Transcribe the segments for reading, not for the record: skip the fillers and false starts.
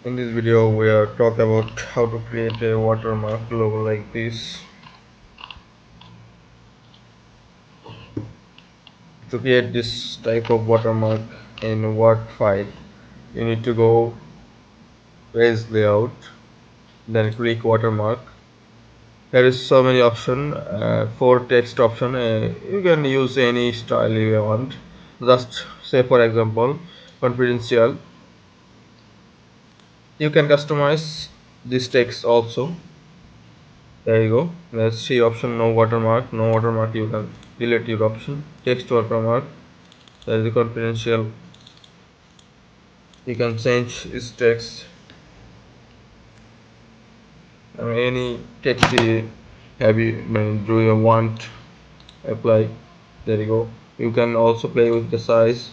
In this video we are talk about how to create a watermark logo like this. To create this type of watermark in Word file, you need to go page layout, then click watermark. There is so many option. For text option, you can use any style you want. Just say for example confidential. You can customize this text also. There you go. Let's see option no watermark. No watermark, you can delete your option. Text watermark. There is a confidential. You can change this text. Any text have you do you want apply. There you go. You can also play with the size.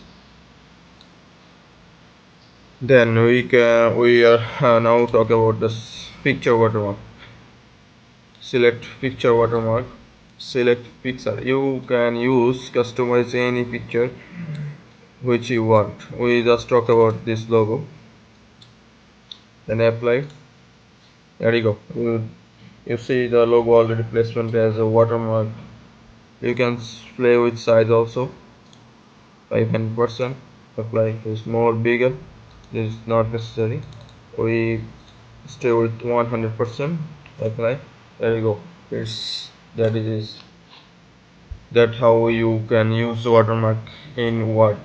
Then we are now talk about this picture watermark. Select picture watermark. Select pixel. You can use customize any picture which you want. We just talk about this logo, then apply. There you go. You see the logo already placement as a watermark. You can play with size also. 500%. Apply is more bigger. This is not necessary. We stay with 100%. Apply. There you go. It's that how you can use watermark in Word.